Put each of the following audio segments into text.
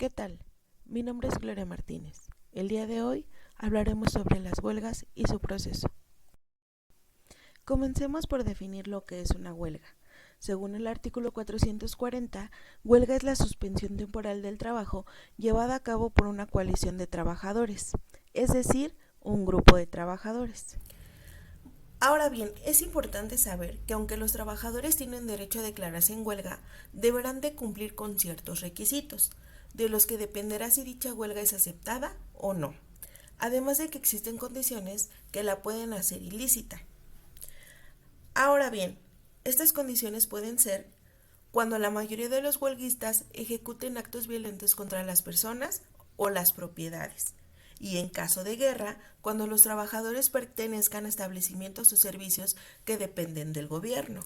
¿Qué tal? Mi nombre es Gloria Martínez. El día de hoy hablaremos sobre las huelgas y su proceso. Comencemos por definir lo que es una huelga. Según el artículo 440, huelga es la suspensión temporal del trabajo llevada a cabo por una coalición de trabajadores, es decir, un grupo de trabajadores. Ahora bien, es importante saber que aunque los trabajadores tienen derecho a declararse en huelga, deberán de cumplir con ciertos requisitos, de los que dependerá si dicha huelga es aceptada o no, además de que existen condiciones que la pueden hacer ilícita. Ahora bien, estas condiciones pueden ser cuando la mayoría de los huelguistas ejecuten actos violentos contra las personas o las propiedades, y en caso de guerra, cuando los trabajadores pertenezcan a establecimientos o servicios que dependen del gobierno.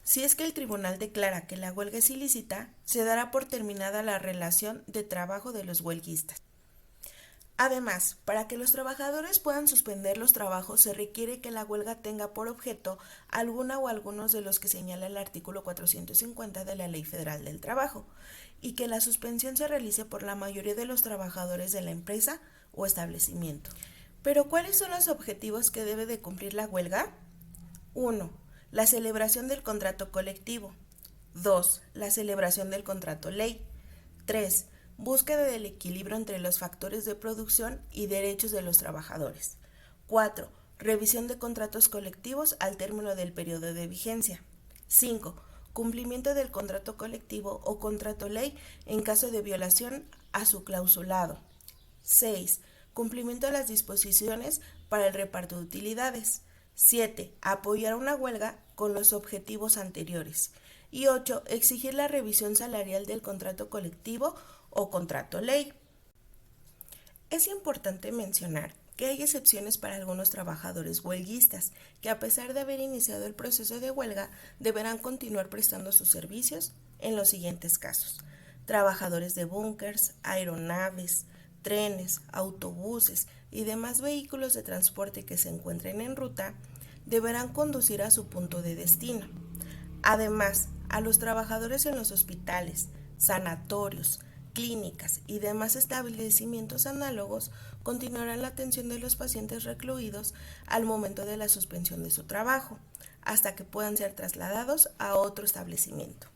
Si es que el tribunal declara que la huelga es ilícita, se dará por terminada la relación de trabajo de los huelguistas. Además, para que los trabajadores puedan suspender los trabajos se requiere que la huelga tenga por objeto alguna o algunos de los que señala el artículo 450 de la Ley Federal del Trabajo y que la suspensión se realice por la mayoría de los trabajadores de la empresa o establecimiento. Pero ¿cuáles son los objetivos que debe de cumplir la huelga? 1. La celebración del contrato colectivo. 2. La celebración del contrato ley. 3. Búsqueda del equilibrio entre los factores de producción y derechos de los trabajadores. 4. Revisión de contratos colectivos al término del periodo de vigencia. 5. Cumplimiento del contrato colectivo o contrato ley en caso de violación a su clausulado. 6. Cumplimiento de las disposiciones para el reparto de utilidades. 7. Apoyar una huelga con los objetivos anteriores. Y 8. Exigir la revisión salarial del contrato colectivo o contrato ley. Es importante mencionar que hay excepciones para algunos trabajadores huelguistas que, a pesar de haber iniciado el proceso de huelga, deberán continuar prestando sus servicios en los siguientes casos: trabajadores de búnkers, aeronaves, trenes, autobuses y demás vehículos de transporte que se encuentren en ruta deberán conducir a su punto de destino. Además, a los trabajadores en los hospitales, sanatorios, clínicas y demás establecimientos análogos continuarán la atención de los pacientes recluidos al momento de la suspensión de su trabajo, hasta que puedan ser trasladados a otro establecimiento.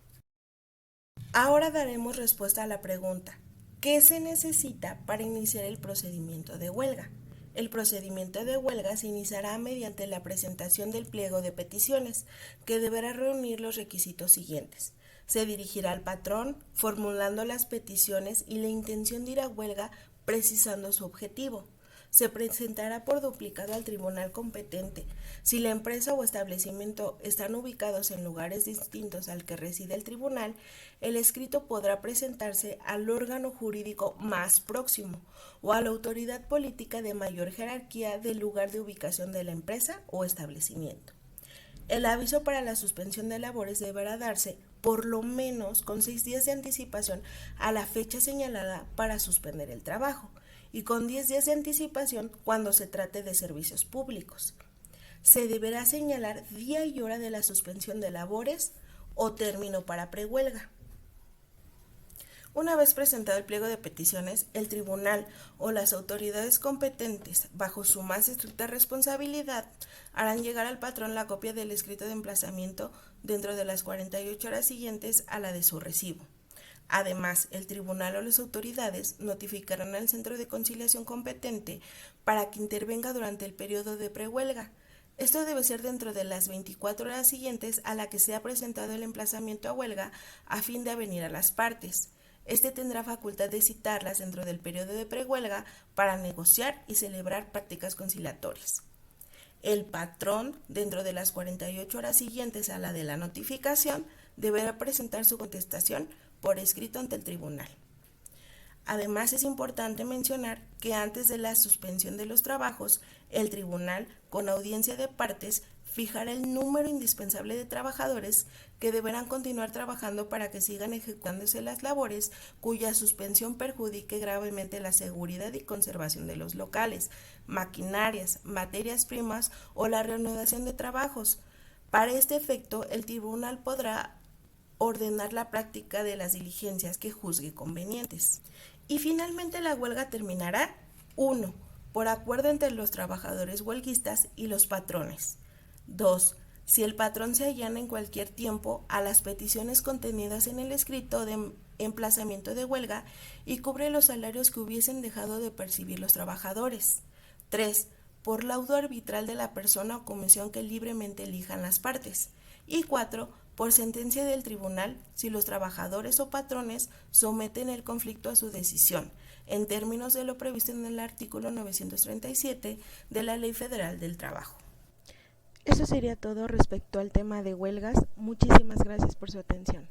Ahora daremos respuesta a la pregunta: ¿qué se necesita para iniciar el procedimiento de huelga? El procedimiento de huelga se iniciará mediante la presentación del pliego de peticiones, que deberá reunir los requisitos siguientes. Se dirigirá al patrón formulando las peticiones y la intención de ir a huelga precisando su objetivo. Se presentará por duplicado al tribunal competente. Si la empresa o establecimiento están ubicados en lugares distintos al que reside el tribunal, el escrito podrá presentarse al órgano jurídico más próximo o a la autoridad política de mayor jerarquía del lugar de ubicación de la empresa o establecimiento. El aviso para la suspensión de labores deberá darse por lo menos con 6 días de anticipación a la fecha señalada para suspender el trabajo y con 10 días de anticipación cuando se trate de servicios públicos. Se deberá señalar día y hora de la suspensión de labores o término para prehuelga. Una vez presentado el pliego de peticiones, el tribunal o las autoridades competentes, bajo su más estricta responsabilidad, harán llegar al patrón la copia del escrito de emplazamiento dentro de las 48 horas siguientes a la de su recibo. Además, el tribunal o las autoridades notificarán al centro de conciliación competente para que intervenga durante el periodo de prehuelga. Esto debe ser dentro de las 24 horas siguientes a la que se ha presentado el emplazamiento a huelga, a fin de avenir a las partes. Este tendrá facultad de citarlas dentro del periodo de prehuelga para negociar y celebrar prácticas conciliatorias. El patrón, dentro de las 48 horas siguientes a la de la notificación, deberá presentar su contestación por escrito ante el tribunal. Además, es importante mencionar que antes de la suspensión de los trabajos, el tribunal, con audiencia de partes, fijará el número indispensable de trabajadores que deberán continuar trabajando para que sigan ejecutándose las labores cuya suspensión perjudique gravemente la seguridad y conservación de los locales, maquinarias, materias primas o la reanudación de trabajos. Para este efecto, el tribunal podrá ordenar la práctica de las diligencias que juzgue convenientes. Y finalmente la huelga terminará 1. Por acuerdo entre los trabajadores huelguistas y los patrones. 2. Si el patrón se allana en cualquier tiempo a las peticiones contenidas en el escrito de emplazamiento de huelga y cubre los salarios que hubiesen dejado de percibir los trabajadores. 3. Por laudo arbitral de la persona o comisión que libremente elijan las partes. Y 4. Por sentencia del tribunal si los trabajadores o patrones someten el conflicto a su decisión, en términos de lo previsto en el artículo 937 de la Ley Federal del Trabajo. Eso sería todo respecto al tema de huelgas. Muchísimas gracias por su atención.